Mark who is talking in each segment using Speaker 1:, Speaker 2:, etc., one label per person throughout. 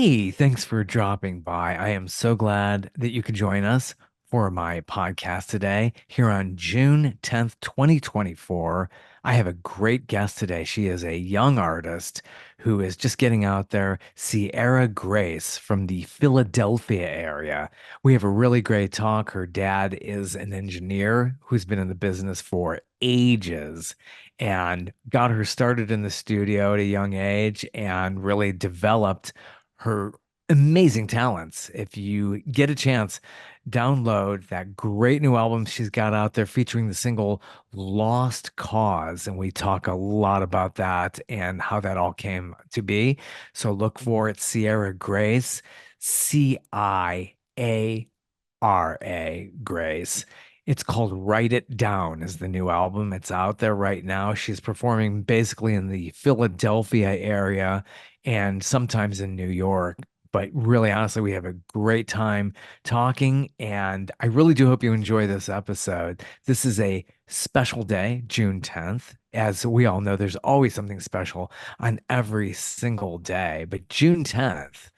Speaker 1: Hey, thanks for dropping by. I am so glad that you could join us for my podcast today here on June 10th, 2024. I have a great guest today. She is a young artist who is just getting out there, Ciara Grace from the Philadelphia area. We have a really great talk. Her dad is an engineer who's been in the business for ages and got her started in the studio at a young age and really developed her amazing talents. If you get a chance, download that great new album she's got out there featuring the single Lost Cause. And we talk a lot about that and how that all came to be. So look for it, Ciara Grace, Ciara Grace. It's called Write It Down is the new album. It's out there right now. She's performing basically in the Philadelphia area and sometimes in New York. But really, honestly, we have a great time talking, and I really do hope you enjoy this episode. This is a special day, June 10th. As we all know, there's always something special on every single day, but June 10th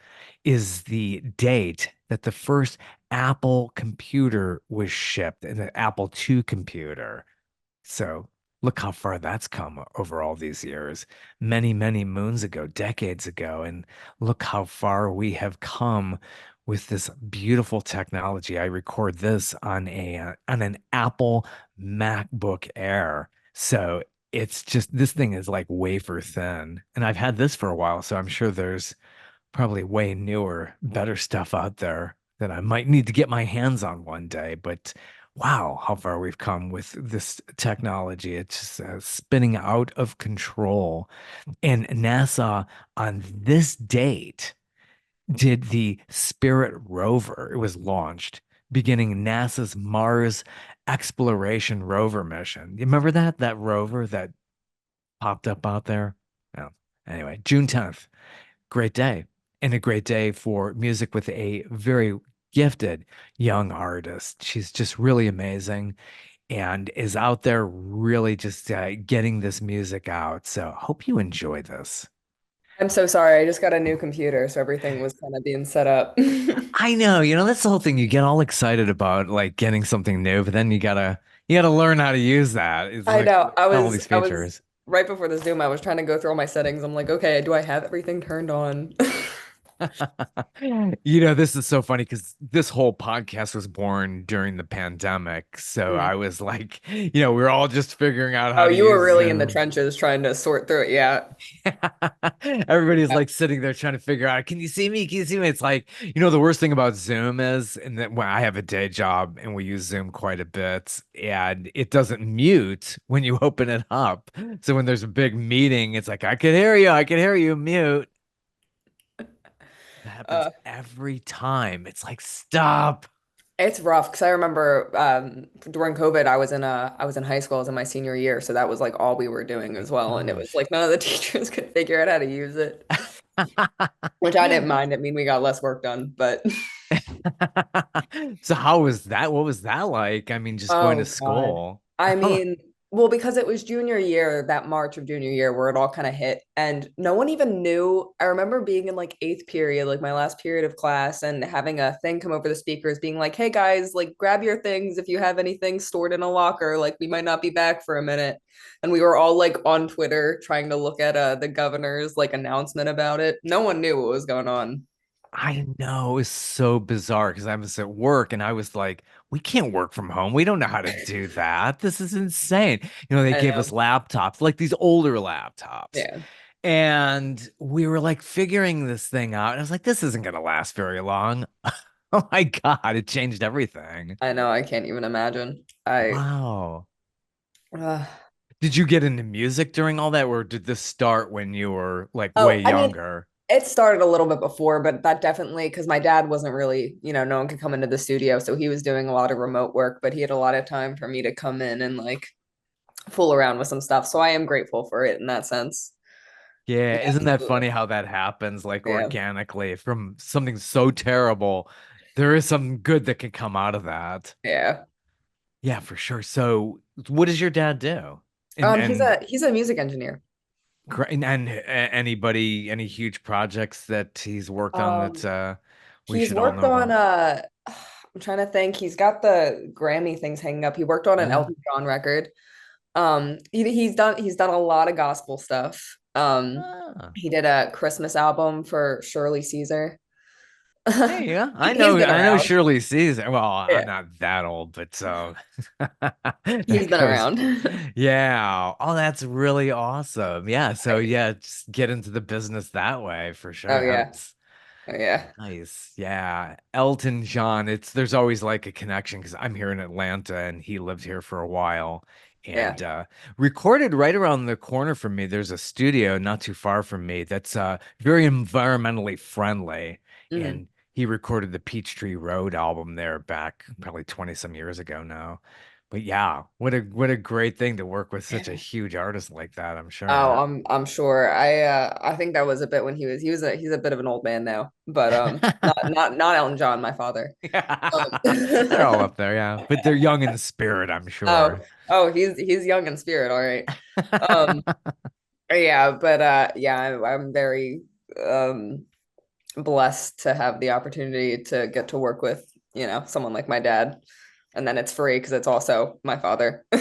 Speaker 1: is the date that the first Apple computer was shipped, and the Apple II computer. So look how far that's come over all these years, many, many moons ago, decades ago. And look how far we have come with this beautiful technology. I record this on an Apple MacBook Air. So it's just this thing is like wafer thin. And I've had this for a while, so I'm sure there's probably way newer, better stuff out there that I might need to get my hands on one day. But wow, how far we've come with this technology. It's just spinning out of control. And NASA on this date did the Spirit rover. It was launched, beginning NASA's Mars exploration rover mission. You remember that? That rover that popped up out there? Yeah. Anyway, June 10th. Great day. And a great day for music with a very gifted young artist. She's just really amazing and is out there really just getting this music out. So hope you enjoy this.
Speaker 2: I'm so sorry. I just got a new computer, so everything was kind of being set up.
Speaker 1: I know, that's the whole thing. You get all excited about like getting something new, but then you gotta learn how to use that. It's
Speaker 2: I
Speaker 1: like
Speaker 2: know. I
Speaker 1: all
Speaker 2: was
Speaker 1: these
Speaker 2: I was
Speaker 1: features.
Speaker 2: right before the Zoom, I was trying to go through all my settings. I'm like, okay, do I have everything turned on?
Speaker 1: This is so funny because this whole podcast was born during the pandemic. So
Speaker 2: Mm.
Speaker 1: I was like, we were all just figuring out how
Speaker 2: Oh,
Speaker 1: to
Speaker 2: you were
Speaker 1: use
Speaker 2: really in the
Speaker 1: Zoom.
Speaker 2: trenches trying to sort through it. Yeah.
Speaker 1: Everybody's
Speaker 2: Yeah.
Speaker 1: like sitting there trying to figure out, can you see me? Can you see me? It's like, the worst thing about Zoom is, and that when I have a day job and we use Zoom quite a bit, and it doesn't mute when you open it up. So when there's a big meeting, it's like, I can hear you, mute. That happens
Speaker 2: Uh,
Speaker 1: every time. It's like, stop.
Speaker 2: it's rough because I remember during COVID, I was in high school, I was in my senior year, so that was like all we were doing as well, and it was
Speaker 1: Gosh.
Speaker 2: like none of the teachers could figure out how to use it, which I didn't mind. I mean, we got less work done, but
Speaker 1: So how was that? What was that like? I mean, just going to
Speaker 2: oh God.
Speaker 1: school.
Speaker 2: I mean, well, because it was junior year, that March of junior year where it all kind of hit, and no one even knew. I remember being in like eighth period, like my last period of class, and having a thing come over the speakers being like, hey guys, like grab your things if you have anything stored in a locker, like we might not be back for a minute. And we were all like on Twitter trying to look at the governor's like announcement about it. No one knew what was going on.
Speaker 1: I know it's so bizarre because I was at work and I was like, we can't work from home. We don't know how to do that. This is insane. They
Speaker 2: I
Speaker 1: gave us
Speaker 2: know.
Speaker 1: laptops, like these older laptops.
Speaker 2: Yeah.
Speaker 1: And we were like figuring this thing out. And I was like, this isn't going to last very long. Oh my God, it changed everything.
Speaker 2: I know. I can't even imagine.
Speaker 1: Wow.
Speaker 2: Uh,
Speaker 1: Did you get into music during all that, or did this start when you were like way
Speaker 2: oh, I mean,
Speaker 1: younger?
Speaker 2: it started a little bit before, but that definitely because my dad wasn't really, no one could come into the studio, so he was doing a lot of remote work, but he had a lot of time for me to come in and like fool around with some stuff. So I am grateful for it in that sense. Yeah,
Speaker 1: Yeah, isn't that
Speaker 2: absolutely.
Speaker 1: funny how that happens like
Speaker 2: Yeah.
Speaker 1: organically from something so terrible? There is something good that can come out of that.
Speaker 2: Yeah.
Speaker 1: Yeah, for sure. So, what does your dad do? And
Speaker 2: He's
Speaker 1: and
Speaker 2: a music engineer.
Speaker 1: Great. And any huge projects that he's worked on that
Speaker 2: Um,
Speaker 1: we
Speaker 2: he's
Speaker 1: should all
Speaker 2: worked
Speaker 1: know
Speaker 2: on
Speaker 1: about?
Speaker 2: I'm trying to think. He's got the Grammy things hanging up. He worked on an
Speaker 1: Yeah.
Speaker 2: Elton John record. He's done a lot of gospel stuff.
Speaker 1: Ah,
Speaker 2: He did a Christmas album for Shirley Caesar.
Speaker 1: there you go.
Speaker 2: He's been
Speaker 1: I know
Speaker 2: around.
Speaker 1: Shirley Caesar. Well, I'm
Speaker 2: Yeah,
Speaker 1: not that old, but so
Speaker 2: he's
Speaker 1: that
Speaker 2: been
Speaker 1: goes.
Speaker 2: around.
Speaker 1: Yeah. Oh, that's really awesome. Yeah. So
Speaker 2: Right.
Speaker 1: yeah, just get into the business that way for sure.
Speaker 2: Oh yeah.
Speaker 1: That's
Speaker 2: Oh yeah.
Speaker 1: nice. Yeah. Elton John, there's always like a connection because I'm here in Atlanta and he lived here for a while
Speaker 2: Yeah.
Speaker 1: and recorded right around the corner from me. There's a studio not too far from me that's very environmentally friendly.
Speaker 2: Mhm.
Speaker 1: And he recorded the Peachtree Road album there back probably 20 some years ago now. But yeah, what a great thing to work with such a huge artist like that, I'm
Speaker 2: Oh,
Speaker 1: sure.
Speaker 2: I'm sure. I think that was a bit when he's a bit of an old man now, but not Elton John, my father.
Speaker 1: Yeah. They're all
Speaker 2: Um,
Speaker 1: up there, yeah. But they're young in spirit, I'm
Speaker 2: oh
Speaker 1: sure.
Speaker 2: he's young in spirit, all right. Um, yeah, but yeah, I'm very um blessed to have the opportunity to get to work with, someone like my dad. And then it's free because it's also my father.
Speaker 1: I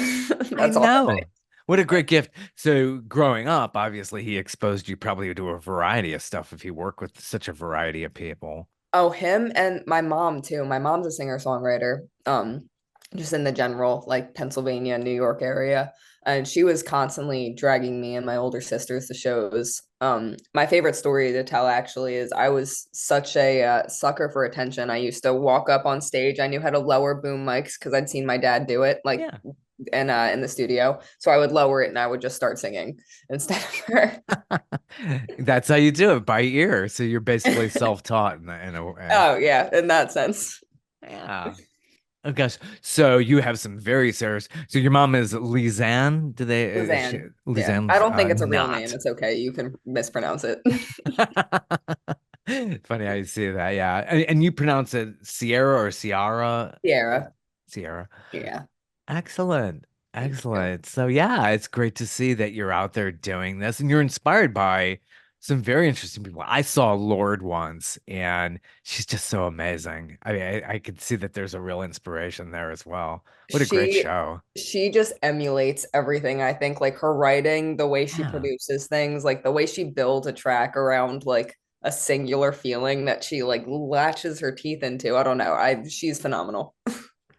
Speaker 2: That's also
Speaker 1: know. What a great gift. So growing up, obviously he exposed you probably to a variety of stuff if you work with such a variety of people.
Speaker 2: Oh, him and my mom too. My mom's a singer-songwriter, just in the general like Pennsylvania, New York area. And she was constantly dragging me and my older sisters to shows. My favorite story to tell actually is I was such a sucker for attention. I used to walk up on stage. I knew how to lower boom mics because I'd seen my dad do it, like
Speaker 1: Yeah.
Speaker 2: in the studio. So I would lower it and I would just start singing instead of her.
Speaker 1: That's how you do it by ear. So you're basically self-taught in a way.
Speaker 2: Oh yeah, in that sense.
Speaker 1: Yeah. Oh gosh. So you have some very serious. So your mom is Lizanne? Do they is she
Speaker 2: Lizanne. Yeah. I
Speaker 1: Lizanne
Speaker 2: don't think it's a real name.
Speaker 1: not?
Speaker 2: It's okay. You can mispronounce it.
Speaker 1: Funny how you say that. Yeah. And you pronounce it Sierra or Ciara?
Speaker 2: Sierra.
Speaker 1: Sierra.
Speaker 2: Yeah.
Speaker 1: Excellent.
Speaker 2: Thank you.
Speaker 1: Excellent. So yeah, it's great to see that you're out there doing this and you're inspired by some very interesting people. I saw Lord once and she's just so amazing. I mean, I could see that there's a real inspiration there as well. What a great
Speaker 2: She
Speaker 1: show.
Speaker 2: she just emulates everything. I think like her writing, the way she
Speaker 1: Yeah.
Speaker 2: produces things, like the way she builds a track around like a singular feeling that she like latches her teeth into. I don't know. I She's phenomenal.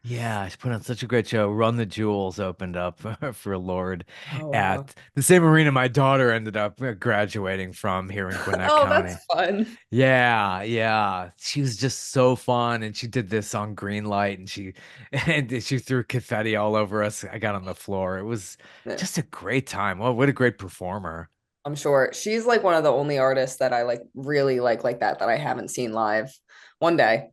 Speaker 1: Yeah, she put on such a great show. Run the Jewels opened up for Lord
Speaker 2: Oh wow.
Speaker 1: at the same arena my daughter ended up graduating from here in Gwinnett
Speaker 2: Oh, that's
Speaker 1: County.
Speaker 2: fun.
Speaker 1: Yeah, yeah. She was just so fun and she did this on green light and she threw confetti all over us. I got on the floor. It was
Speaker 2: Yeah,
Speaker 1: just a great time. Well, what a great performer.
Speaker 2: I'm sure she's like one of the only artists that I like really like that I haven't seen live. One day.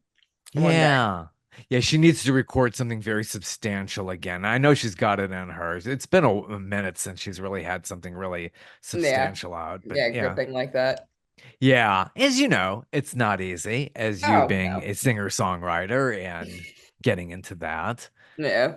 Speaker 2: One day.
Speaker 1: Yeah. Yeah, she needs to record something very substantial again. I know she's got it in her. It's been a minute since she's really had something really
Speaker 2: Yeah.
Speaker 1: substantial out, but
Speaker 2: Yeah,
Speaker 1: yeah.
Speaker 2: gripping like that.
Speaker 1: Yeah, as you know, it's not easy as you
Speaker 2: Oh,
Speaker 1: being
Speaker 2: no.
Speaker 1: a singer-songwriter and getting into that.
Speaker 2: Yeah.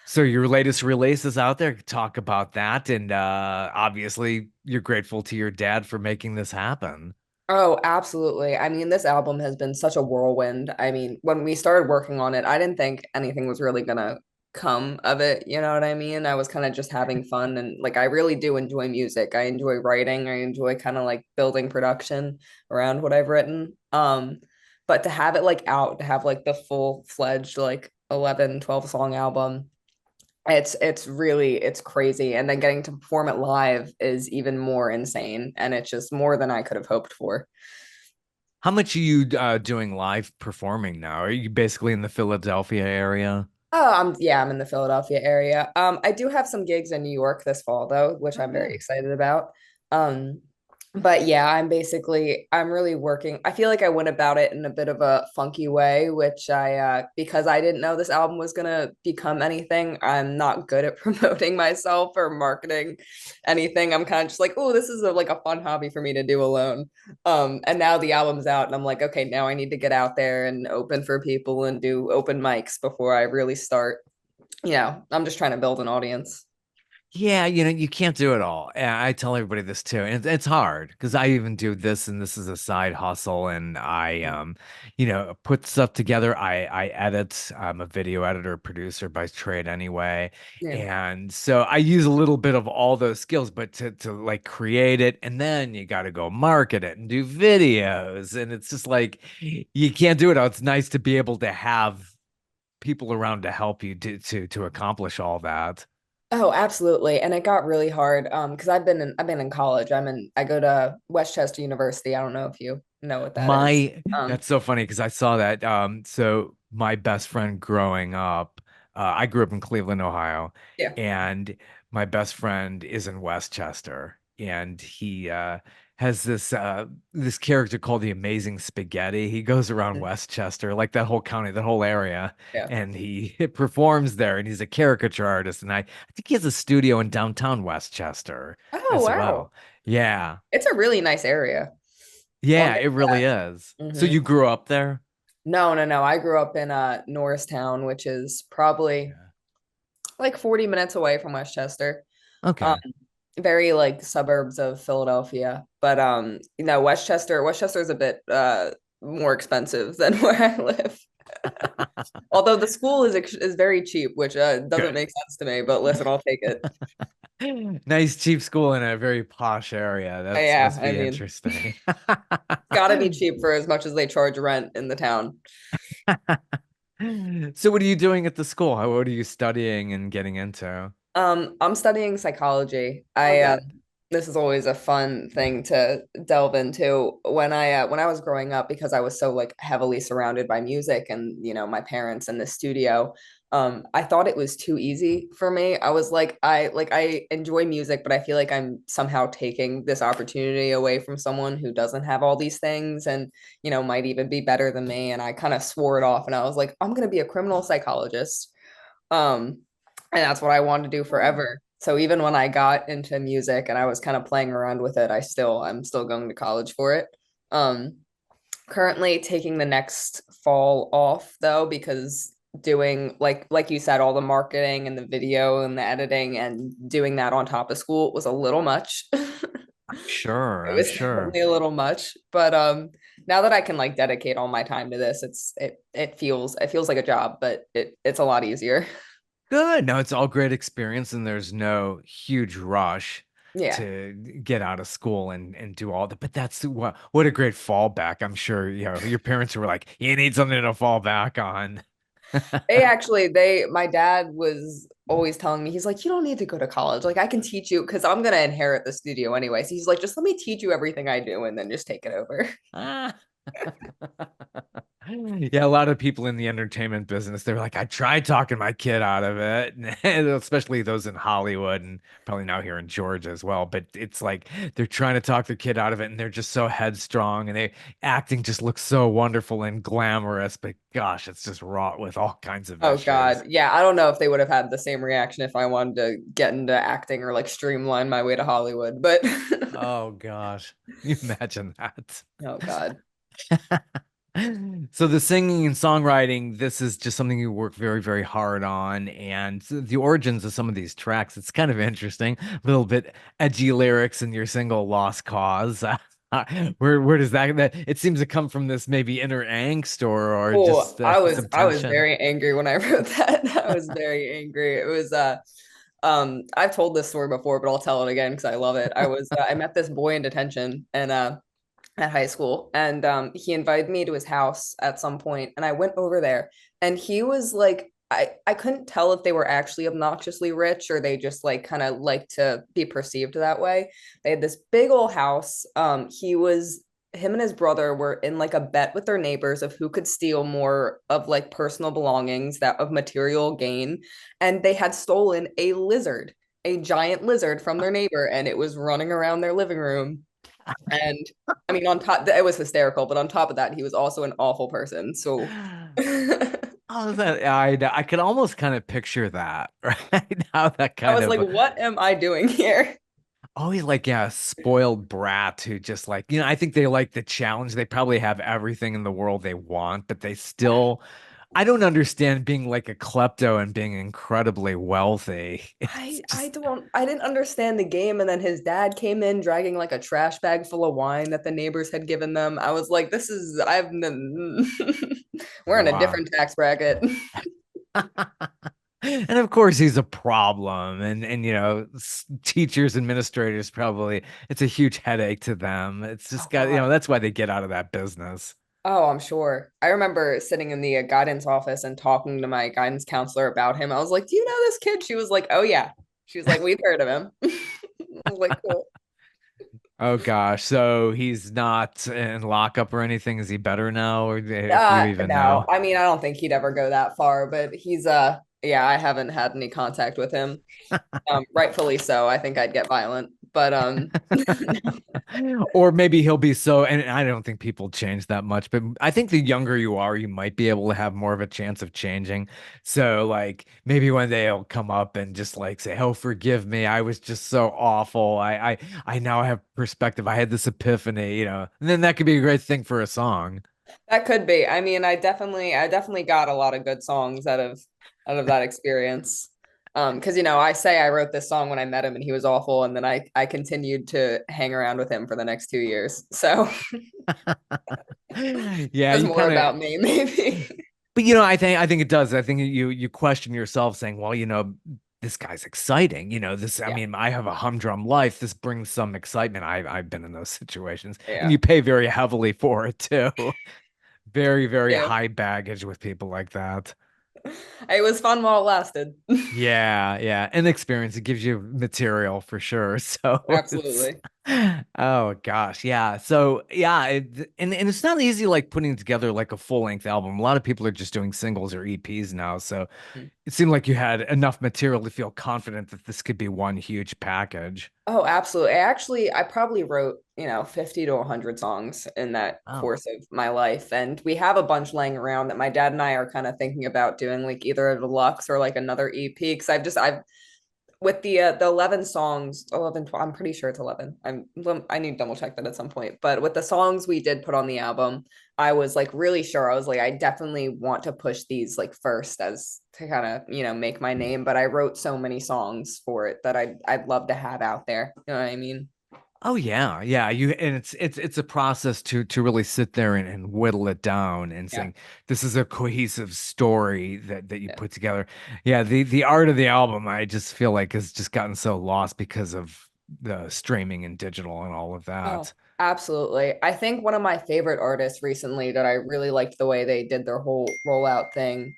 Speaker 1: So your latest release is out there. Talk about that. And obviously you're grateful to your dad for making this happen.
Speaker 2: Oh, absolutely. I mean, this album has been such a whirlwind. I mean, when we started working on it, I didn't think anything was really gonna come of it. You know what I mean? I was kind of just having fun and like I really do enjoy music. I enjoy writing. I enjoy kind of like building production around what I've written. But to have it like out, to have like the full-fledged like 11, 12 song album, it's really it's crazy. And then getting to perform it live is even more insane. And it's just more than I could have hoped for.
Speaker 1: How much are you doing live performing now? Are you basically in the Philadelphia area?
Speaker 2: Oh, I'm in the Philadelphia area. I do have some gigs in New York this fall though, which
Speaker 1: Oh,
Speaker 2: I'm very
Speaker 1: good.
Speaker 2: excited about. Um, but yeah, I'm really working. I feel like I went about it in a bit of a funky way, which because I didn't know this album was gonna become anything, I'm not good at promoting myself or marketing anything. I'm kind of just like, oh, this is like a fun hobby for me to do alone. And now the album's out, and I'm like, okay, now I need to get out there and open for people and do open mics before I really start. I'm just trying to build an audience.
Speaker 1: Yeah, you can't do it all. And I tell everybody this too. And it's hard because I even do this and this is a side hustle and I put stuff together. I edit. I'm a video editor, producer by trade anyway.
Speaker 2: Yeah.
Speaker 1: And so I use a little bit of all those skills, but to like create it and then you got to go market it and do videos. And it's just like you can't do it all. It's nice to be able to have people around to help you to accomplish all that.
Speaker 2: Oh, absolutely. And it got really hard because I've been in college. I go to Westchester University. I don't know if you know what that is.
Speaker 1: My That's so funny because I saw that. So my best friend growing up, I grew up in Cleveland, Ohio,
Speaker 2: Yeah.
Speaker 1: and my best friend is in Westchester, and he has this character called the Amazing Spaghetti. He goes around Westchester, like that whole county, that whole area,
Speaker 2: Yeah.
Speaker 1: and he performs there, and he's a caricature artist, and I think he has a studio in downtown Westchester
Speaker 2: Oh,
Speaker 1: as
Speaker 2: wow.
Speaker 1: well. Yeah.
Speaker 2: It's a really nice area. I'll
Speaker 1: Yeah,
Speaker 2: get
Speaker 1: it really is. So
Speaker 2: hmm
Speaker 1: you grew up there?
Speaker 2: No, no, no. I grew up in Norristown, which is probably
Speaker 1: Yeah.
Speaker 2: like 40 minutes away from Westchester. Um,
Speaker 1: Okay.
Speaker 2: very like suburbs of Philadelphia. But Westchester is a bit more expensive than where I live. Although the school is very cheap, which doesn't
Speaker 1: Good.
Speaker 2: make sense to me, but listen, I'll take it.
Speaker 1: Nice cheap school in a very posh area. That's
Speaker 2: Yeah,
Speaker 1: must
Speaker 2: I
Speaker 1: be
Speaker 2: mean,
Speaker 1: interesting.
Speaker 2: gotta be cheap for as much as they charge rent in the town.
Speaker 1: So what are you doing at the school? What are you studying and getting into?
Speaker 2: I'm studying psychology.
Speaker 1: Okay.
Speaker 2: This is always a fun thing to delve into. When I was growing up, because I was so like heavily surrounded by music and my parents in the studio, I thought it was too easy for me. I was like, I enjoy music, but I feel like I'm somehow taking this opportunity away from someone who doesn't have all these things and might even be better than me. And I kind of swore it off, and I was like, I'm gonna be a criminal psychologist. Um, and that's what I wanted to do
Speaker 1: Oh.
Speaker 2: forever. So even when I got into music and I was kind of playing around with it, I'm still going to college for it. Um, Currently taking the next fall off though, because doing like you said, all the marketing and the video and the editing and doing that on top of school was a little much.
Speaker 1: Sure,
Speaker 2: It
Speaker 1: I'm
Speaker 2: was
Speaker 1: sure.
Speaker 2: definitely a little much, but now that I can like dedicate all my time to this, it feels like a job, but it's a lot easier.
Speaker 1: Good. No, it's all great experience, and there's no huge rush
Speaker 2: Yeah.
Speaker 1: to get out of school and do all that. But that's what a great fallback. I'm sure, your parents were like, you need something to fall back on.
Speaker 2: My dad was always telling me, he's like, you don't need to go to college. Like, I can teach you because I'm going to inherit the studio anyway. So he's like, just let me teach you everything I do and then just take it over.
Speaker 1: Ah. Yeah, a lot of people in the entertainment business, they're like, I tried talking my kid out of it, and especially those in Hollywood and probably now here in Georgia as well. But it's like they're trying to talk their kid out of it, and they're just so headstrong, and they acting just looks so wonderful and glamorous. But gosh, it's just wrought with all kinds of
Speaker 2: Oh,
Speaker 1: issues.
Speaker 2: God. Yeah. I don't know if they would have had the same reaction if I wanted to get into acting or like streamline my way to Hollywood. But
Speaker 1: Oh gosh, you imagine that.
Speaker 2: oh, God.
Speaker 1: So the singing and songwriting, this is just something you work very, very hard on. And the origins of some of these tracks, it's kind of interesting. A little bit edgy lyrics in your single Lost Cause. Where does that it seems to come from this maybe inner angst or
Speaker 2: Oh,
Speaker 1: just some
Speaker 2: I was
Speaker 1: tension?
Speaker 2: very angry when I wrote that. I was very angry. It was I've told this story before, but I'll tell it again because I love it. I met this boy in detention and at high school, and he invited me to his house at some point, and I went over there, and he was like, I couldn't tell if they were actually obnoxiously rich or they just like kind of like to be perceived that way. They had this big old house. Him and his brother were in like a bet with their neighbors of who could steal more of like personal belongings that of material gain, and they had stolen a giant lizard from their neighbor, and it was running around their living room. And I mean, on top, it was hysterical, but on top of that, he was also an awful person. So I
Speaker 1: Oh, that I could almost kind of picture that, right? How that kind
Speaker 2: was like,
Speaker 1: of
Speaker 2: what am I doing here?
Speaker 1: always like, yeah, a spoiled brat who just like, I think they like the challenge. They probably have everything in the world they want, but they still I don't understand being like a klepto and being incredibly wealthy. It's just
Speaker 2: I didn't understand the game. And then his dad came in dragging like a trash bag full of wine that the neighbors had given them. I was like, this is we're in a
Speaker 1: wow.
Speaker 2: different tax bracket.
Speaker 1: And of course he's a problem and teachers administrators probably it's a huge headache to them. It's just
Speaker 2: Oh
Speaker 1: got
Speaker 2: God.
Speaker 1: that's why they get out of that business.
Speaker 2: Oh, I'm sure. I remember sitting in the guidance office and talking to my guidance counselor about him. I was like, "Do you know this kid?" She was like, "Oh yeah." She was like, "We've heard of him." I was like, "Cool."
Speaker 1: Oh gosh, so he's not in lockup or anything. Is he better now, or if you even
Speaker 2: No,
Speaker 1: know?
Speaker 2: I mean, I don't think he'd ever go that far, but he's yeah, I haven't had any contact with him. Rightfully so. I think I'd get violent, but
Speaker 1: Or maybe he'll be so, and I don't think people change that much, but I think the younger you are, you might be able to have more of a chance of changing. So, like, maybe one day he'll come up and just like say, "Oh, forgive me. I was just so awful. I now have perspective. I had this epiphany, and then that could be a great thing for a song.
Speaker 2: that could be. I mean, I definitely got a lot of good songs out of that experience. Because I say I wrote this song when I met him and he was awful, and then I continued to hang around with him for the next 2 years. So
Speaker 1: Yeah,
Speaker 2: says
Speaker 1: you
Speaker 2: more
Speaker 1: kind of
Speaker 2: about me, maybe.
Speaker 1: But I think it does. I think you question yourself saying, well, this guy's exciting. I
Speaker 2: Yeah,
Speaker 1: mean, I have a humdrum life. This brings some excitement. I've been in those situations, and
Speaker 2: yeah,
Speaker 1: you pay very heavily for it too. Very, very
Speaker 2: yeah.
Speaker 1: high baggage with people like that.
Speaker 2: It was fun while it lasted.
Speaker 1: Yeah, yeah. And experience, it gives you material for sure. So it's
Speaker 2: Absolutely.
Speaker 1: oh gosh, yeah. So yeah, and it's not easy like putting together like a full-length album. A lot of people are just doing singles or EPs now. So it seemed like you had enough material to feel confident that this could be one huge package.
Speaker 2: Oh, absolutely. I probably wrote, 50 to 100 songs in that
Speaker 1: Oh.
Speaker 2: course of my life. And we have a bunch laying around that my dad and I are kind of thinking about doing like either a deluxe or like another EP. Cause I've with the 11 songs, 11, 12, I'm pretty sure it's 11. I need to double check that at some point. But with the songs we did put on the album, I was like really sure. I was like, I definitely want to push these like first as to kind of, make my name. But I wrote so many songs for it that I'd love to have out there. You know what I mean?
Speaker 1: Oh yeah, yeah. And it's a process to really sit there and whittle it down and
Speaker 2: Yeah.
Speaker 1: saying this is a cohesive story that you
Speaker 2: Yeah.
Speaker 1: put together. Yeah, the art of the album I just feel like has just gotten so lost because of the streaming and digital and all of
Speaker 2: Oh,
Speaker 1: that.
Speaker 2: absolutely. I think one of my favorite artists recently that I really liked the way they did their whole rollout thing,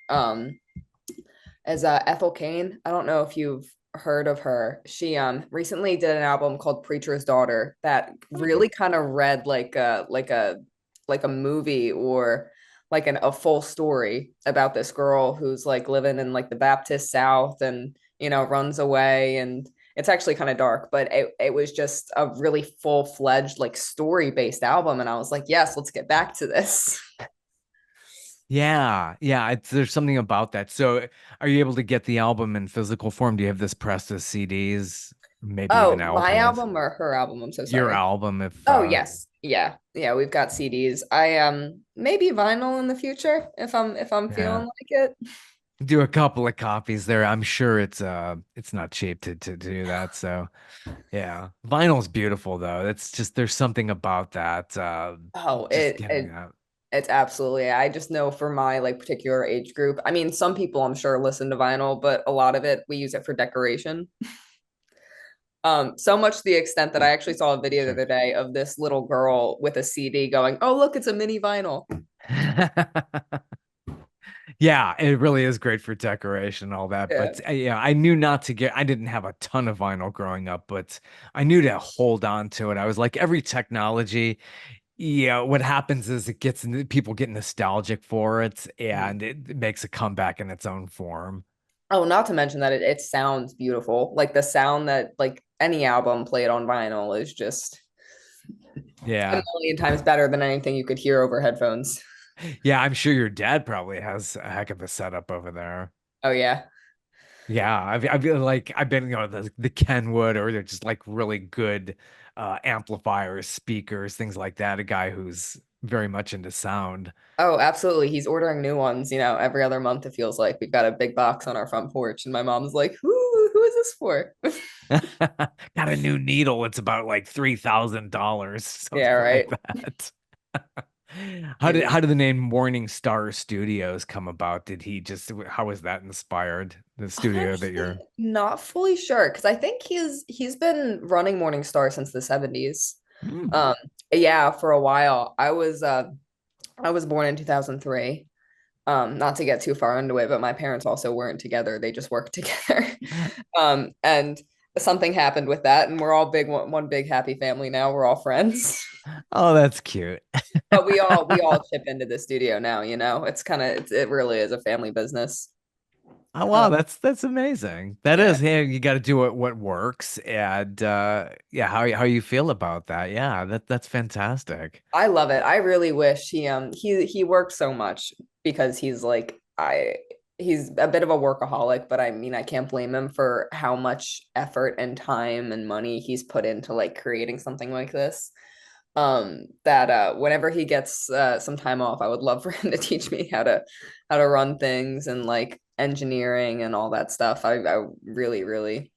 Speaker 2: is Ethel Kane. I don't know if you've heard of her. She recently did an album called Preacher's Daughter that
Speaker 1: Oh.
Speaker 2: really kind of read like a movie or like a full story about this girl who's like living in like the Baptist South and runs away, and it's actually kind of dark, but it was just a really full-fledged like story-based album, and I was like, yes, let's get back to this.
Speaker 1: Yeah, yeah, there's something about that. So, are you able to get the album in physical form? Do you have this pressed as CDs, maybe even
Speaker 2: Oh, my
Speaker 1: LPs?
Speaker 2: album or her album? I'm so
Speaker 1: Your
Speaker 2: sorry.
Speaker 1: album, if
Speaker 2: Oh, yes. Yeah. Yeah, we've got CDs. I maybe vinyl in the future if I'm feeling
Speaker 1: yeah.
Speaker 2: like it.
Speaker 1: Do a couple of copies there. I'm sure it's not cheap to do that. So yeah. Vinyl's beautiful though. It's just there's something about that.
Speaker 2: Oh,
Speaker 1: Just getting that.
Speaker 2: it's absolutely. I just know for my like particular age group. I mean, some people I'm sure listen to vinyl, but a lot of it we use it for decoration. So much to the extent that I actually saw a video the
Speaker 1: Sure.
Speaker 2: other day of this little girl with a CD going, "Oh, look, it's a mini vinyl."
Speaker 1: Yeah, it really is great for decoration and all that.
Speaker 2: Yeah.
Speaker 1: But yeah, I knew not to get, I didn't have a ton of vinyl growing up, but I knew to hold on to it. I was like, every technology, what happens is people get nostalgic for it
Speaker 2: Mhm.
Speaker 1: and it makes a comeback in its own form.
Speaker 2: Oh, not to mention that it sounds beautiful. Like the sound that like any album played on vinyl is just a
Speaker 1: Yeah.
Speaker 2: million times better than anything you could hear over headphones.
Speaker 1: Yeah, I'm sure your dad probably has a heck of a setup over there.
Speaker 2: Oh yeah.
Speaker 1: Yeah, I've been the Kenwood or they're just like really good amplifiers, speakers, things like that. A guy who's very much into sound.
Speaker 2: Oh, absolutely. He's ordering new ones, every other month it feels like. We've got a big box on our front porch, and my mom's like, who is this for?
Speaker 1: Got a new needle. It's about like $3,000,
Speaker 2: Yeah,
Speaker 1: something like
Speaker 2: right.
Speaker 1: that.
Speaker 2: Crazy.
Speaker 1: How did the name Morning Star Studios come about? Did he just how was that inspired? The
Speaker 2: I'm
Speaker 1: studio that
Speaker 2: actually
Speaker 1: you're
Speaker 2: not fully sure because I think he's been running Morningstar since the 70s.
Speaker 1: Hmm.
Speaker 2: Um, yeah, for a while. I was born in 2003. Not to get too far into it, but my parents also weren't together. They just worked together. And something happened with that, and we're all one big happy family now. We're all friends.
Speaker 1: Oh, that's cute.
Speaker 2: But we all chip into the studio now, It's kind of it really is a family business.
Speaker 1: Oh
Speaker 2: Uh,
Speaker 1: wow, that's amazing. That
Speaker 2: yeah.
Speaker 1: is, hey, you got to do what works, and yeah, how you feel about that? Yeah, that's fantastic.
Speaker 2: I love it. I really wish he works so much because he's a bit of a workaholic, but I mean I can't blame him for how much effort and time and money he's put into like creating something like this. That whenever he gets some time off, I would love for him to teach me how to run things and like engineering and all that stuff. I really, really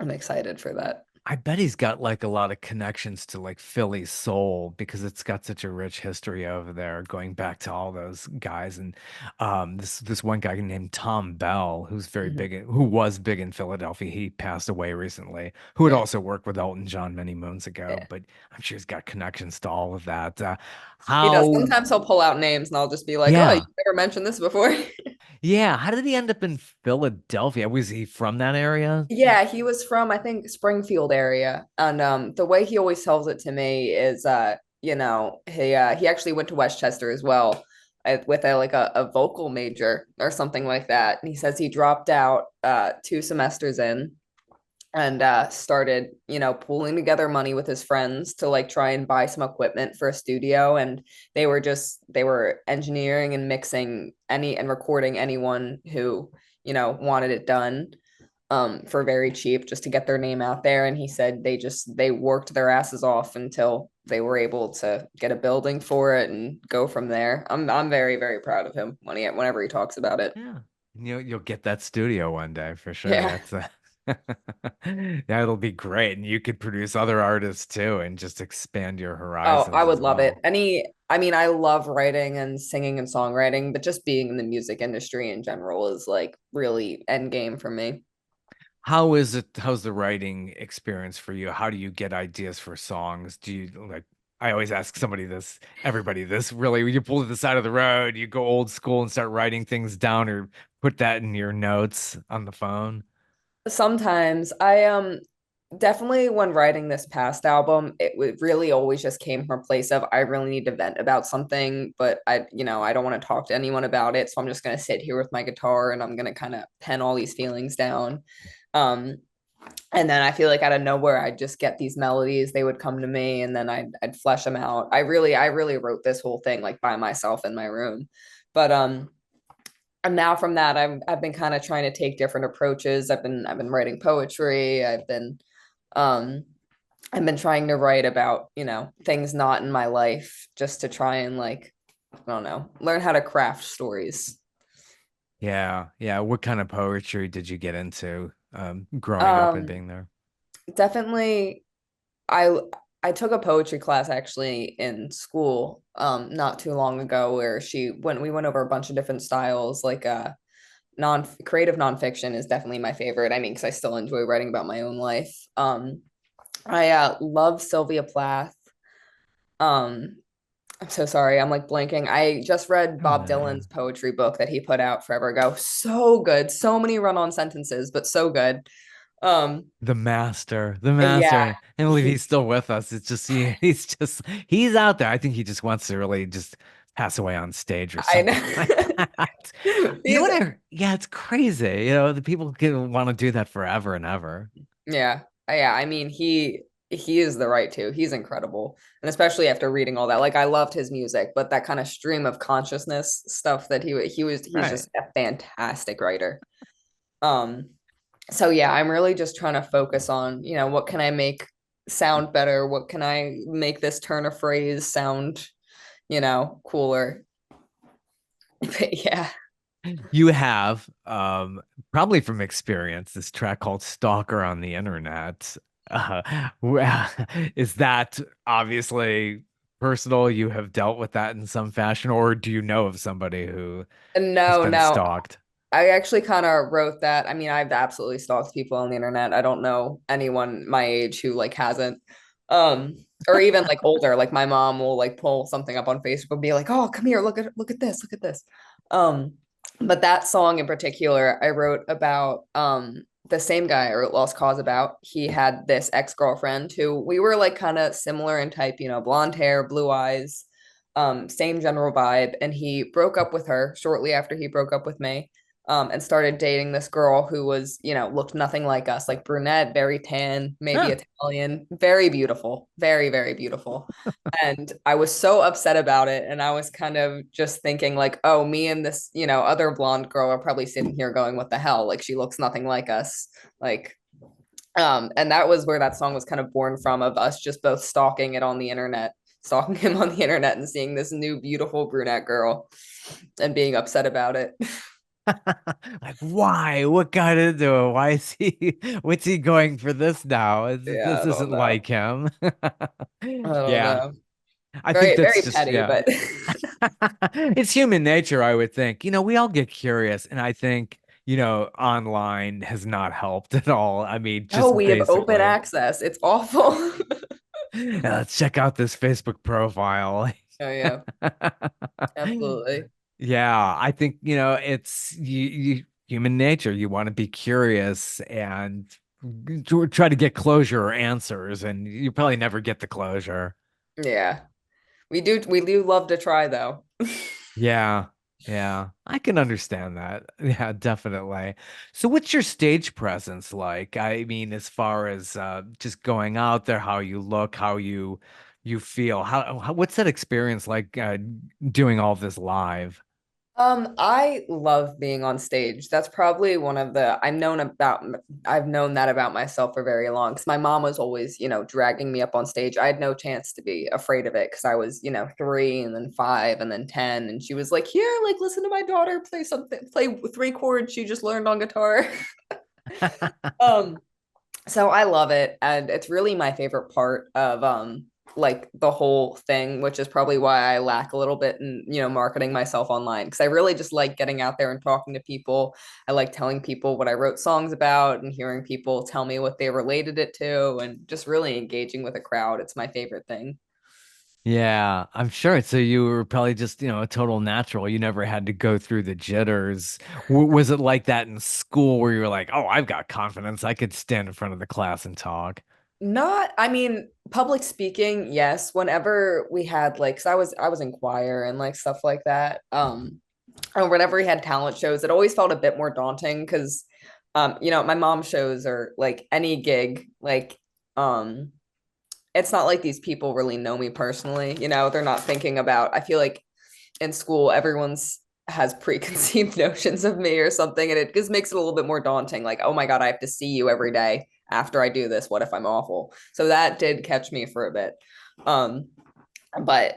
Speaker 2: am excited for that.
Speaker 1: I bet he's got like a lot of connections to like Philly soul because it's got such a rich history over there, going back to all those guys. And this one guy named Tom Bell,
Speaker 2: Mhm.
Speaker 1: who was big in Philadelphia. He passed away recently. Who had
Speaker 2: Yeah.
Speaker 1: also worked with Elton John many moons ago,
Speaker 2: Yeah.
Speaker 1: but I'm sure he's got connections to all of that.
Speaker 2: He does.
Speaker 1: How?
Speaker 2: Sometimes he'll pull out names and I'll just be like, "Oh, you've
Speaker 1: Yeah,
Speaker 2: never mentioned this before."
Speaker 1: yeah. How did he end up in Philadelphia? Was he from that area?
Speaker 2: Yeah, he was from I think Springfield area, and the way he always tells it to me is, he actually went to Westchester as well, with a vocal major or something like that, and he says he dropped out 2 semesters in and started pooling together money with his friends to like try and buy some equipment for a studio, and they were engineering and mixing any and recording anyone who wanted it done for very cheap just to get their name out there. And he said they worked their asses off until they were able to get a building for it and go from there. I'm very, very proud of him whenever he talks about it.
Speaker 1: Yeah. You'll get that studio one day for sure.
Speaker 2: Yeah.
Speaker 1: That's that'll be great. And you could produce other artists too and just expand your
Speaker 2: Oh, I
Speaker 1: horizons
Speaker 2: would
Speaker 1: as
Speaker 2: love it.
Speaker 1: well.
Speaker 2: I mean, I love writing and singing and songwriting, but just being in the music industry in general is like really end game for me.
Speaker 1: How's the writing experience for you? How do you get ideas for songs? Do you like I always ask everybody this really, you pull to the side of the road, you go old school and start writing things down or put that in your notes on the phone.
Speaker 2: Sometimes I definitely when writing this past album, really always just came from a place of I really need to vent about something, but I don't want to talk to anyone about it. So I'm just gonna sit here with my guitar and I'm gonna kind of pen all these feelings down. Um, and then I feel like out of nowhere, I'd just get these melodies. They would come to me, and then I'd flesh them out. I really wrote this whole thing like by myself in my room, but and now from that I've been kind of trying to take different approaches. I've been writing poetry. Um I've been trying to write about things not in my life just to try and like I don't know, learn how to craft stories.
Speaker 1: Yeah, yeah. What kind of poetry did you get into growing up and
Speaker 2: um
Speaker 1: being there?
Speaker 2: Definitely. I took a poetry class actually in school not too long ago where we went over a bunch of different styles like non creative nonfiction is definitely my favorite. I mean, because I still enjoy writing about my own life. I love Sylvia Plath. Um, I'm so sorry, I'm like blanking. I just read Bob
Speaker 1: Yeah.
Speaker 2: Dylan's poetry book that he put out forever ago. So good, so many run-on sentences, but so good. Um,
Speaker 1: The master.
Speaker 2: yeah,
Speaker 1: I can't believe
Speaker 2: he,
Speaker 1: he's still with us. It's just he's out there. I think he just wants to really just pass away on stage or
Speaker 2: I
Speaker 1: something like that.
Speaker 2: know.
Speaker 1: You know
Speaker 2: He's
Speaker 1: what yeah, it's crazy. The people can want to do that forever and ever.
Speaker 2: Yeah. Yeah. I mean, he is the right to. He's incredible. And especially after reading all that. Like I loved his music, but that kind of stream of consciousness stuff that he's
Speaker 1: Right.
Speaker 2: just a fantastic writer. Um so yeah, I'm really just trying to focus on, what can I make sound better? What can I make this turn of phrase sound, cooler. But yeah.
Speaker 1: You have, probably from experience, this track called Stalker on the Internet. Well, is that obviously personal? You have dealt with that in some fashion, or do you know of somebody who has
Speaker 2: No,
Speaker 1: been
Speaker 2: no.
Speaker 1: stalked?
Speaker 2: I actually kind of wrote that. I mean, I've absolutely stalked people on the internet. I don't know anyone my age who like hasn't. Or even like older, like my mom will like pull something up on Facebook and be like, "Oh, come here, look at this, look at this." Um, but that song in particular, I wrote about the same guy I wrote Lost Cause about. He had this ex-girlfriend who we were like kind of similar in type, blonde hair, blue eyes, same general vibe, and he broke up with her shortly after he broke up with me, and started dating this girl who was, looked nothing like us, like brunette, very tan, maybe
Speaker 1: Huh.
Speaker 2: Italian, very beautiful, very, very beautiful. And I was so upset about it. And I was kind of just thinking, like, oh, me and this, other blonde girl are probably sitting here going, what the hell? Like, she looks nothing like us. Like, and that was where that song was kind of born from, of us just both stalking it on the internet, stalking him on the internet and seeing this new beautiful brunette girl and being upset about it.
Speaker 1: Like, why? What got into it? Why is he, what's he going for this now?
Speaker 2: Yeah,
Speaker 1: This
Speaker 2: I don't
Speaker 1: isn't
Speaker 2: know.
Speaker 1: like him.
Speaker 2: I don't
Speaker 1: Yeah,
Speaker 2: know.
Speaker 1: I think
Speaker 2: Very,
Speaker 1: that's
Speaker 2: very
Speaker 1: just,
Speaker 2: petty,
Speaker 1: yeah.
Speaker 2: but
Speaker 1: It's human nature, I would think. We all get curious, and I think, online has not helped at all. I mean,
Speaker 2: no,
Speaker 1: just
Speaker 2: we have open
Speaker 1: basically,
Speaker 2: access. It's awful.
Speaker 1: let's check out this Facebook profile.
Speaker 2: Oh yeah, absolutely.
Speaker 1: Yeah, I think, it's human nature. You want to be curious and try to get closure or answers, and you probably never get the closure.
Speaker 2: Yeah. We do love to try though.
Speaker 1: Yeah, yeah, I can understand that. Yeah, definitely. So, what's your stage presence like? I mean, as far as just going out there, how you look, how you feel, what's that experience like doing all this live?
Speaker 2: I love being on stage. That's probably one of the I've known that about myself for very long, because my mom was always, dragging me up on stage. I had no chance to be afraid of it because I was, 3 and then 5 and then 10, and she was like, "Here, like listen to my daughter play something, play 3 chords she just learned on guitar." Um, So I love it, and it's really my favorite part of like the whole thing, which is probably why I lack a little bit in, marketing myself online, because I really just like getting out there and talking to people. I like telling people what I wrote songs about and hearing people tell me what they related it to, and just really engaging with a crowd. It's my favorite thing.
Speaker 1: Yeah, I'm sure. So you were probably just, a total natural. You never had to go through the jitters. Was it like that in school where you were like, "Oh, I've got confidence. I could stand in front of the class and talk."
Speaker 2: Not, I mean, public speaking, yes. Whenever we had like, 'cause I was in choir and like stuff like that. Or whenever we had talent shows, it always felt a bit more daunting because, my mom shows or like any gig, like, it's not like these people really know me personally. They're not thinking about. I feel like in school, everyone's has preconceived notions of me or something, and it just makes it a little bit more daunting. Like, oh my god, I have to see you every day after I do this. What if I'm awful? So that did catch me for a bit. Um, but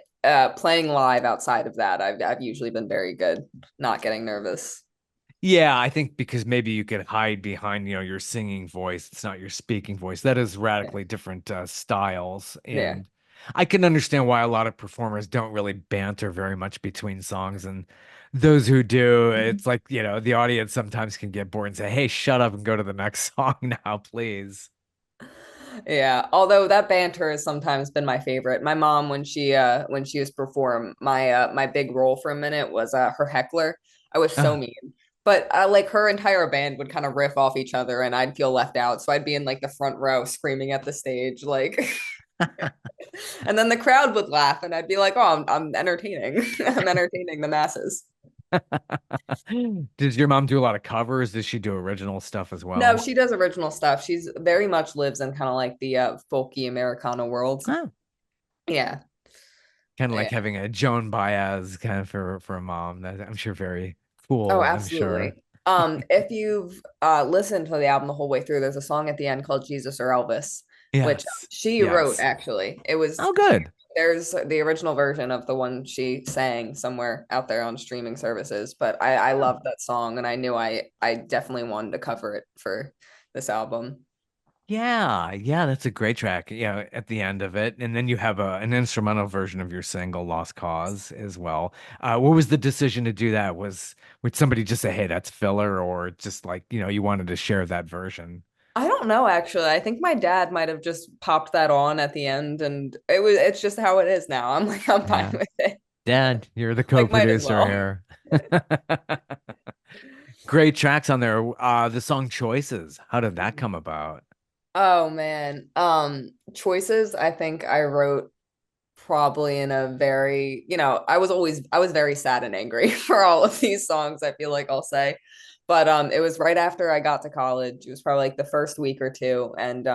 Speaker 2: playing live outside of that, I've usually been very good, not getting nervous.
Speaker 1: Yeah, I think because maybe you could hide behind, your singing voice. It's not your speaking voice. That is
Speaker 2: Yeah.
Speaker 1: radically different styles.
Speaker 2: Yeah.
Speaker 1: And I can understand why a lot of performers don't really banter very much between songs. And those who do, it's like, the audience sometimes can get bored and say, "Hey, shut up and go to the next song now, please."
Speaker 2: Yeah, although that banter has sometimes been my favorite. My mom, when she used to perform, my big role for a minute was her heckler. I was so
Speaker 1: Uh,
Speaker 2: mean. But like her entire band would kind of riff off each other and I'd feel left out. So I'd be in like the front row screaming at the stage like and then the crowd would laugh and I'd be like, "Oh, I'm entertaining. I'm entertaining the masses."
Speaker 1: Does your mom do a lot of covers? Does she do original stuff as
Speaker 2: No,
Speaker 1: well?
Speaker 2: she does original stuff. She's very much lives in kind of like the folky Americana world.
Speaker 1: Oh.
Speaker 2: Yeah.
Speaker 1: Kind of like
Speaker 2: Yeah.
Speaker 1: having a Joan Baez kind of for a mom. That I'm sure very
Speaker 2: Oh,
Speaker 1: cool, I'm sure.
Speaker 2: absolutely. If you've listened to the album the whole way through, there's a song at the end called Jesus or Elvis, which
Speaker 1: Yes.
Speaker 2: she wrote
Speaker 1: Yes.
Speaker 2: actually. It was
Speaker 1: Oh, good.
Speaker 2: There's the original version of the one she sang somewhere out there on streaming services, but I loved that song and I knew I definitely wanted to cover it for this album.
Speaker 1: Yeah, yeah, that's a great track. Yeah, at the end of it, and then you have an instrumental version of your single "Lost Cause" as well. What was the decision to do that? Would somebody just say, "Hey, that's filler," or just like you wanted to share that version?
Speaker 2: I don't know actually. I think my dad might have just popped that on at the end and it's just how it is now. I'm like I'm fine
Speaker 1: Yeah,
Speaker 2: with it.
Speaker 1: Dad, you're the
Speaker 2: Like might as
Speaker 1: co-producer
Speaker 2: well.
Speaker 1: here. Great tracks on there. The song "Choices." How did that come about?
Speaker 2: Oh man. Choices I think I wrote probably in a very, I was very sad and angry for all of these songs, I feel like I'll say. But it was right after I got to college. It was probably like the first week or two and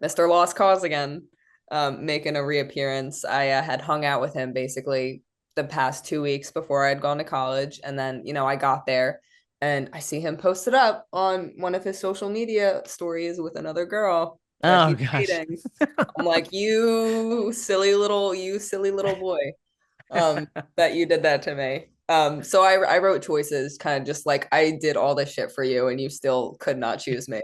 Speaker 2: Mr. Lost Cause again, making a reappearance. I had hung out with him basically the past 2 weeks before I had gone to college. And then, I got there and I see him posted up on one of his social media stories with another girl that
Speaker 1: Oh
Speaker 2: he's
Speaker 1: gosh.
Speaker 2: dating. I'm like, you silly little boy, that you did that to me. So I wrote choices kind of just like I did all this shit for you and you still could not choose me.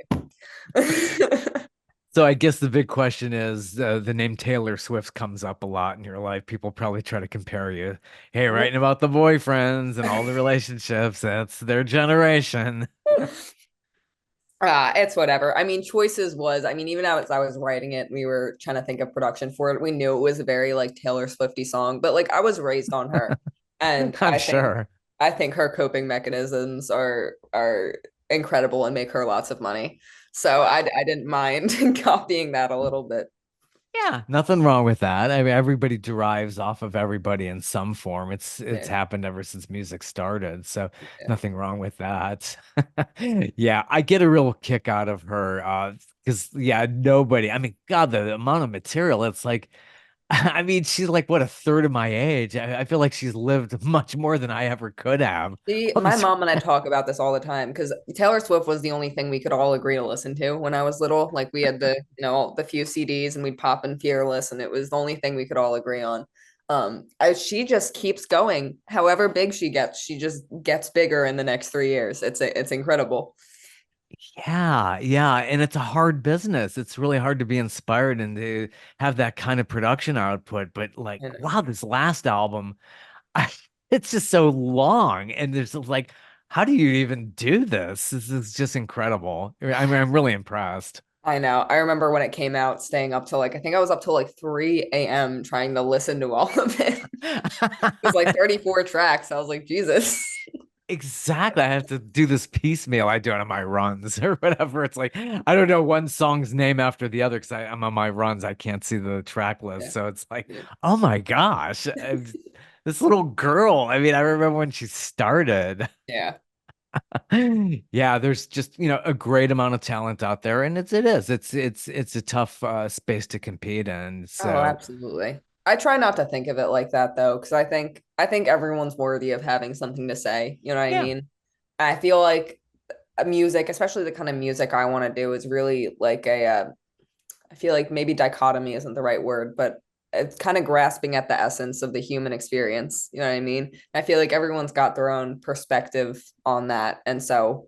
Speaker 1: So I guess the big question is the name Taylor Swift comes up a lot in your life. People probably try to compare you. Hey, writing about the boyfriends and all the relationships. That's their generation.
Speaker 2: It's whatever. I mean, choices was, I mean, even as I was writing it, we were trying to think of production for it. We knew it was a very like Taylor Swifty song, but like I was raised on her. And
Speaker 1: I'm sure.
Speaker 2: I think her coping mechanisms are incredible and make her lots of money. So I didn't mind copying that a little bit.
Speaker 1: Yeah, nothing wrong with that. I mean, everybody derives off of everybody in some form. It's
Speaker 2: Yeah.
Speaker 1: happened ever since music started, so
Speaker 2: Yeah.
Speaker 1: nothing wrong with that. Yeah, I get a real kick out of her because yeah, nobody. I mean, God, the amount of material. It's like, I mean, she's like what a third of my age. I feel like she's lived much more than I ever could have. All
Speaker 2: My
Speaker 1: these,
Speaker 2: mom and I talk about this all the time because Taylor Swift was the only thing we could all agree to listen to when I was little. Like we had the few CDs and we'd pop in Fearless and it was the only thing we could all agree on. She just keeps going. However big she just gets bigger in the next 3 years. It's incredible.
Speaker 1: yeah, yeah, and it's a hard business. It's really hard to be inspired and to have that kind of production output. But like,
Speaker 2: You know.
Speaker 1: wow, this last album, I, it's just so long, and there's like, how do you even do this? This is just incredible. I mean, I'm really impressed.
Speaker 2: I know. I remember when it came out, staying up till like I think I was up till like 3 a.m. trying to listen to all of it. It was like 34 tracks. I was like, Jesus.
Speaker 1: Exactly. I have to do this piecemeal. I do it on my runs or whatever. It's like I don't know one song's name after the other because I'm on my runs. I can't see the track list.
Speaker 2: Yeah.
Speaker 1: So it's like,
Speaker 2: Yeah.
Speaker 1: oh my gosh, this little girl. I mean, I remember when she started.
Speaker 2: Yeah.
Speaker 1: Yeah, there's just, a great amount of talent out there, and it's a tough space to compete in.
Speaker 2: Oh,
Speaker 1: So
Speaker 2: absolutely. I try not to think of it like that though, because I think everyone's worthy of having something to say. You know what I
Speaker 1: yeah,
Speaker 2: mean? I feel like music, especially the kind of music I want to do, is really like I feel like maybe dichotomy isn't the right word, but it's kind of grasping at the essence of the human experience. You know what I mean? I feel like everyone's got their own perspective on that. And so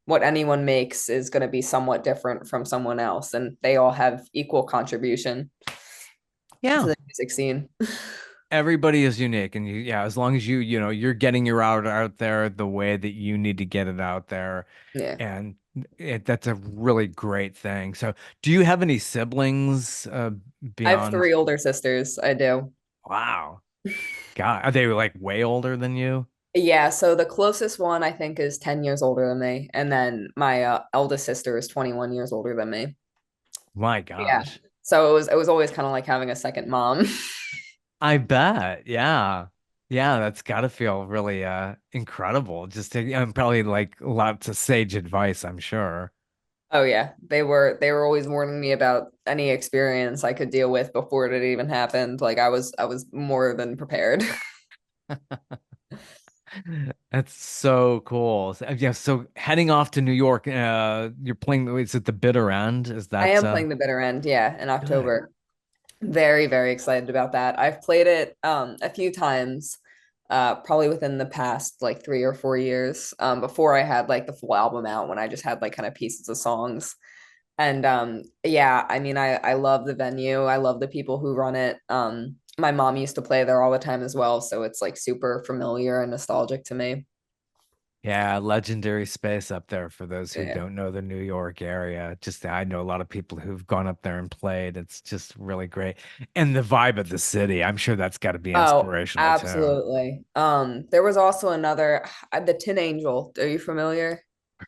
Speaker 2: what anyone makes is going to be somewhat different from someone else. And they all have equal contribution to
Speaker 1: yeah.
Speaker 2: the music scene.
Speaker 1: Everybody is unique, and yeah, as long as you're getting your art out there the way that you need to get it out there,
Speaker 2: Yeah.
Speaker 1: and that's a really great thing. So, do you have any siblings
Speaker 2: I have
Speaker 1: beyond?
Speaker 2: 3 older sisters. I do.
Speaker 1: Wow, God, are they like way older than you?
Speaker 2: Yeah, so the closest one I think is 10 years older than me. And then my eldest sister is 21 years older than me.
Speaker 1: My
Speaker 2: Yeah.
Speaker 1: gosh,
Speaker 2: So it was always kind of like having a second mom.
Speaker 1: I bet. Yeah, yeah, that's got to feel really incredible. Just and probably like lots of sage advice, I'm sure.
Speaker 2: Oh yeah, they were always warning me about any experience I could deal with before it had even happened. Like I was more than prepared.
Speaker 1: That's so cool. Yeah, so heading off to New York, you're playing, is it the bitter end? Is
Speaker 2: I
Speaker 1: that
Speaker 2: am playing the bitter end, yeah, in
Speaker 1: good?
Speaker 2: October. Very, very excited about that. I've played it a few times, probably within the past like 3 or 4 years, before I had like the full album out when I just had like kind of pieces of songs. And yeah, I mean I love the venue. I love the people who run it. My mom used to play there all the time as well, so it's like super familiar and nostalgic to me.
Speaker 1: Yeah, legendary space up there for those who
Speaker 2: Yeah.
Speaker 1: don't know the New York area. Just I know a lot of people who've gone up there and played. It's just really great. And the vibe of the city, I'm sure that's got to be
Speaker 2: Oh,
Speaker 1: inspirational too.
Speaker 2: absolutely. There was also another, the Tin Angel. Are you familiar?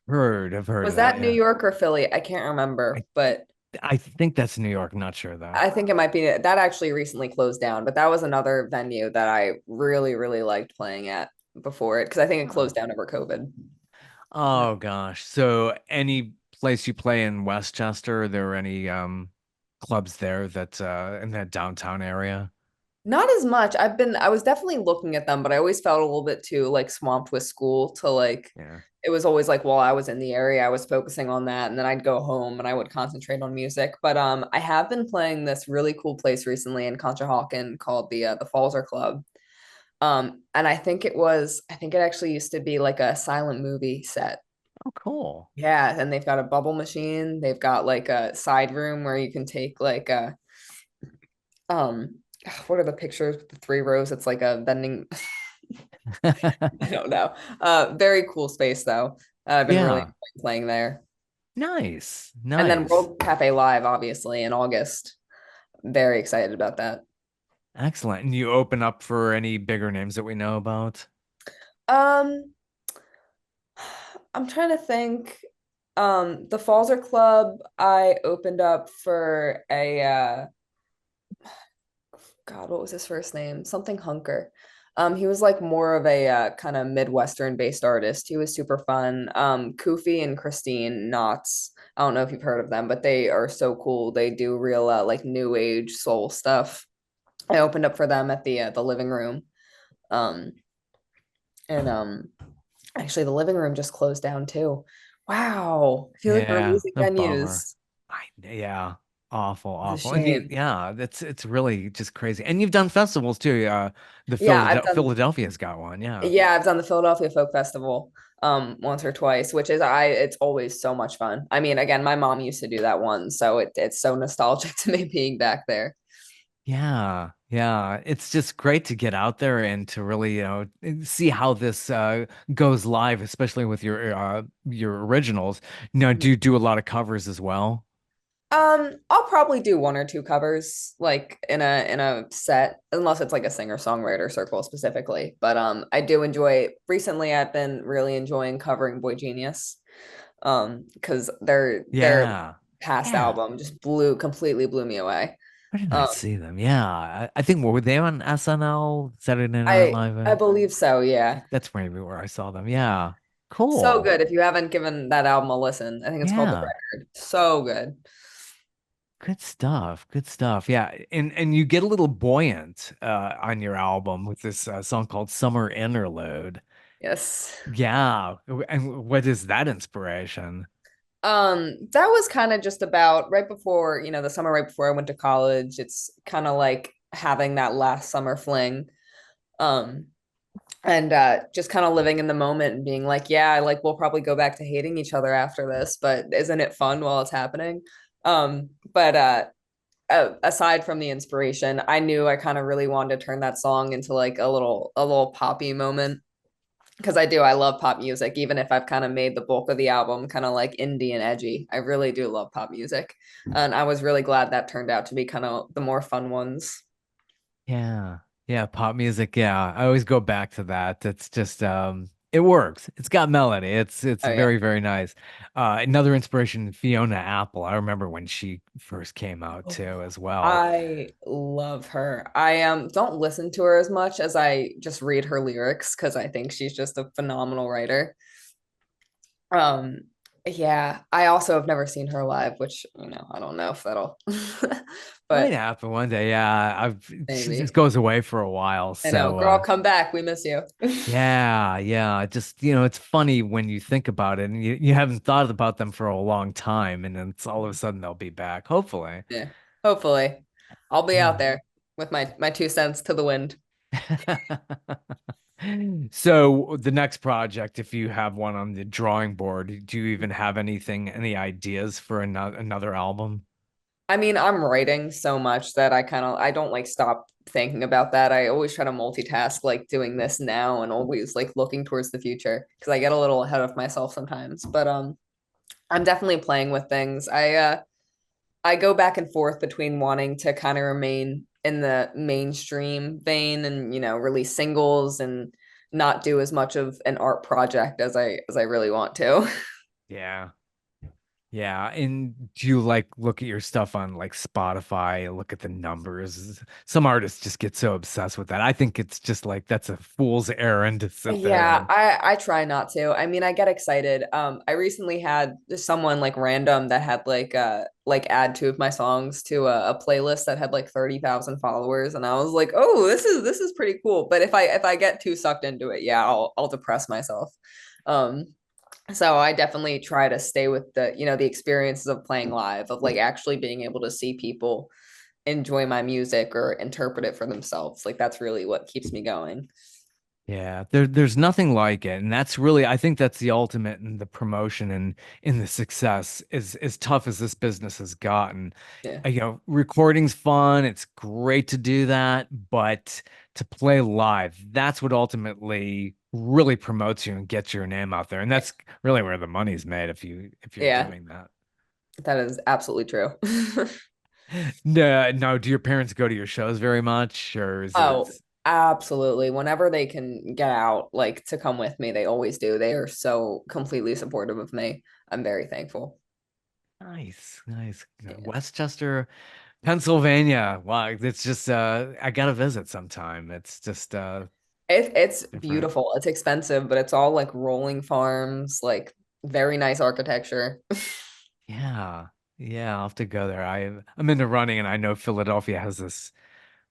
Speaker 1: I've heard
Speaker 2: Was
Speaker 1: of that,
Speaker 2: that New
Speaker 1: yeah.
Speaker 2: York or Philly? I can't remember,
Speaker 1: I
Speaker 2: but
Speaker 1: I think that's New York, not sure though.
Speaker 2: I think it might be that actually recently closed down, but that was another venue that I really, really liked playing at before it because I think it
Speaker 1: Oh.
Speaker 2: closed down over COVID.
Speaker 1: Oh gosh. So any place you play in Westchester, are there any clubs there that in that downtown area?
Speaker 2: Not as much. I was definitely looking at them, but I always felt a little bit too like swamped with school to like,
Speaker 1: Yeah.
Speaker 2: it was always like while I was in the area, I was focusing on that, and then I'd go home and I would concentrate on music. But I have been playing this really cool place recently in Conshohocken called the Falzer Club. And I think it actually used to be like a silent movie set.
Speaker 1: Oh, cool.
Speaker 2: Yeah, and they've got a bubble machine. They've got like a side room where you can take like a um what are the pictures with the 3 rows? It's like a vending. I don't know. Very cool space though. I've been really
Speaker 1: Yeah.
Speaker 2: enjoying playing there.
Speaker 1: Nice.
Speaker 2: And then
Speaker 1: Nice.
Speaker 2: World Cafe Live, obviously, in August. Very excited about that.
Speaker 1: Excellent. And you open up for any bigger names that we know about?
Speaker 2: Um, I'm trying to think. The Falzer Club, I opened up for a God, what was his first name? Something Hunker. He was like more of a kind of Midwestern based artist. He was super fun. Koofy and Christine Knotts. I don't know if you've heard of them, but they are so cool. They do real like new age soul stuff. I opened up for them at the living room. Um, and actually the living room just closed down too. Wow. I feel like we're
Speaker 1: Yeah,
Speaker 2: losing
Speaker 1: a bummer.
Speaker 2: venues.
Speaker 1: Yeah, awful,
Speaker 2: It's a
Speaker 1: awful. And
Speaker 2: shame.
Speaker 1: yeah, it's really just crazy. And you've done festivals too. The
Speaker 2: Yeah, I've done
Speaker 1: Philadelphia's got one. Yeah.
Speaker 2: Yeah, I've done the Philadelphia Folk Festival once or twice, which is I it's always so much fun. I mean, again, my mom used to do that one, so it's so nostalgic to me being back there.
Speaker 1: Yeah, yeah. It's just great to get out there and to really, see how this goes live, especially with your originals. Now, do you do a lot of covers as well?
Speaker 2: I'll probably do 1 or 2 covers like in a set, unless it's like a singer-songwriter circle specifically. But I do enjoy recently I've been really enjoying covering Boy Genius. Because their
Speaker 1: Yeah.
Speaker 2: past
Speaker 1: Yeah.
Speaker 2: album just completely blew me away.
Speaker 1: Where did I
Speaker 2: Um,
Speaker 1: see them? Yeah. I think were they on SNL, Saturday Night
Speaker 2: I
Speaker 1: Live?
Speaker 2: I believe so,
Speaker 1: I
Speaker 2: yeah.
Speaker 1: think that's maybe where I saw them. Yeah.
Speaker 2: So
Speaker 1: Cool.
Speaker 2: good. If you haven't given that album a listen, I think it's called The
Speaker 1: Yeah.
Speaker 2: Record. So good.
Speaker 1: Good stuff. Good stuff. Yeah. And you get a little buoyant on your album with this song called Summer Interlude.
Speaker 2: Yes.
Speaker 1: Yeah. And what is that inspiration?
Speaker 2: That was kind of just about right before, the summer right before I went to college. It's kind of like having that last summer fling. Um, and just kind of living in the moment and being like, yeah, like we'll probably go back to hating each other after this, but isn't it fun while it's happening? But aside from the inspiration, I knew I kind of really wanted to turn that song into like a little poppy moment because I love pop music, even if I've kind of made the bulk of the album kind of like indie and edgy. I really do love pop music, and I was really glad that turned out to be kind of the more fun ones.
Speaker 1: Yeah. Yeah, pop music. Yeah. I always go back to that. It's just it works. It's got melody. It's
Speaker 2: Oh yeah.
Speaker 1: very, very nice. Another inspiration, Fiona Apple. I remember when she first came out too as well.
Speaker 2: I love her. I don't listen to her as much as I just read her lyrics because I think she's just a phenomenal writer. Um, yeah, I also have never seen her live, which I don't know if that'll,
Speaker 1: Might
Speaker 2: but
Speaker 1: happen one day. Yeah. She just
Speaker 2: maybe.
Speaker 1: goes away for a while.
Speaker 2: I know,
Speaker 1: So
Speaker 2: girl, come back. We miss you.
Speaker 1: yeah, yeah. Just, it's funny when you think about it and you haven't thought about them for a long time and then it's all of a sudden they'll be back, hopefully.
Speaker 2: Yeah, hopefully. I'll be out
Speaker 1: Yeah.
Speaker 2: there with my 2 cents to the wind.
Speaker 1: So the next project, if you have one on the drawing board, do you even have anything, any ideas for another album?
Speaker 2: I mean, I'm writing so much that I don't like stop thinking about that. I always try to multitask, like doing this now and always like looking towards the future because I get a little ahead of myself sometimes. But I'm definitely playing with things. I go back and forth between wanting to kind of remain in the mainstream vein and, release singles and not do as much of an art project as I really want to.
Speaker 1: Yeah. Yeah, and do you like look at your stuff on like Spotify, look at the numbers? Some artists just get so obsessed with that. I think it's just like that's a fool's errand to sit there
Speaker 2: Yeah,
Speaker 1: and
Speaker 2: I try not to. I mean, I get excited. I recently had someone like random that had like add two of my songs to a playlist that had like 30,000 followers, and I was like, oh, this is pretty cool. But if I get too sucked into it, yeah, I'll depress myself. Um, so I definitely try to stay with the experiences of playing live, of like actually being able to see people enjoy my music or interpret it for themselves. Like that's really what keeps me going.
Speaker 1: yeah, there's nothing like it. And that's really I think that's the ultimate in the promotion and in the success is as tough as this business has gotten.
Speaker 2: Yeah.
Speaker 1: Recording's fun, it's great to do that, but to play live, that's what ultimately really promotes you and gets your name out there. And that's really where the money's made if you're
Speaker 2: Yeah,
Speaker 1: doing that.
Speaker 2: that is absolutely true.
Speaker 1: No, no, do your parents go to your shows very much, or is it
Speaker 2: Oh, absolutely. Whenever they can get out, like to come with me, they always do. They are so completely supportive of me. I'm very thankful.
Speaker 1: nice, nice?
Speaker 2: Yeah.
Speaker 1: Westchester, Pennsylvania. Wow, it's just I gotta visit sometime. It's just
Speaker 2: It's
Speaker 1: different.
Speaker 2: beautiful. It's expensive, but it's all like rolling farms, like very nice architecture.
Speaker 1: Yeah. Yeah, I'll have to go there. I'm into running and I know Philadelphia has this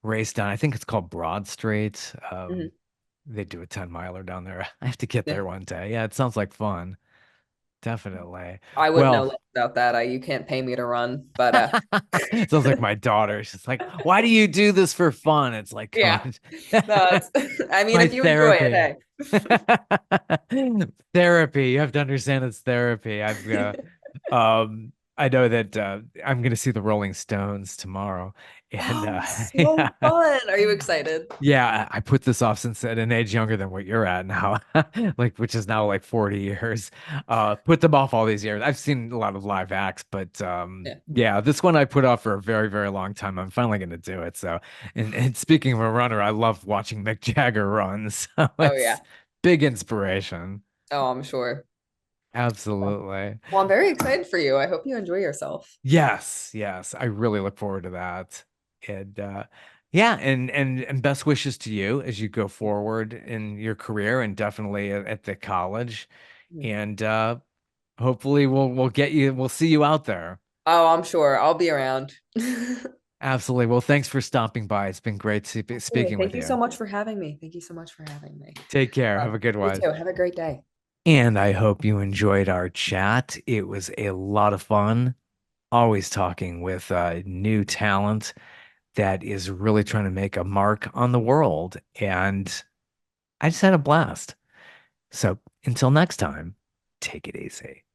Speaker 1: race down. I think it's called Broad Street.
Speaker 2: Mhm.
Speaker 1: They do a 10 miler down there. I have to get
Speaker 2: Yeah.
Speaker 1: there one day. Yeah, it sounds like fun. Definitely.
Speaker 2: I would know
Speaker 1: Well,
Speaker 2: less about that. You can't pay me to run, but
Speaker 1: sounds like my daughter. She's like, why do you do this for fun? It's like, come
Speaker 2: yeah.
Speaker 1: on.
Speaker 2: No, it's I mean
Speaker 1: My
Speaker 2: if you enjoy it,
Speaker 1: therapy.
Speaker 2: hey.
Speaker 1: Therapy. You have to understand it's therapy. I know that I'm gonna see the Rolling Stones tomorrow. And
Speaker 2: Oh,
Speaker 1: yeah.
Speaker 2: so fun. Are you excited?
Speaker 1: Yeah, I put this off since at an age younger than what you're at now, like which is now like 40 years. Put them off all these years. I've seen a lot of live acts, but
Speaker 2: Yeah.
Speaker 1: yeah, this one I put off for a very, very long time. I'm finally gonna do it. So, and speaking of a runner, I love watching Mick Jagger run. So
Speaker 2: Oh
Speaker 1: it's
Speaker 2: yeah.
Speaker 1: big inspiration.
Speaker 2: Oh, I'm sure.
Speaker 1: Absolutely.
Speaker 2: Well, I'm very excited for you. I hope you enjoy yourself.
Speaker 1: Yes, yes. I really look forward to that. And yeah, and best wishes to you as you go forward in your career and definitely at the college.
Speaker 2: Mhm.
Speaker 1: And hopefully we'll see you out there.
Speaker 2: Oh, I'm sure. I'll be around.
Speaker 1: Absolutely. Well, thanks for stopping by. It's been great
Speaker 2: Absolutely.
Speaker 1: speaking with
Speaker 2: Thank you so
Speaker 1: you.
Speaker 2: much for having me. Thank you so much for having me.
Speaker 1: Take care. Have a good
Speaker 2: You
Speaker 1: one.
Speaker 2: too. Have a great day.
Speaker 1: And I hope you enjoyed our chat. It was a lot of fun. Always talking with new talent that is really trying to make a mark on the world. And I just had a blast. So until next time, take it easy.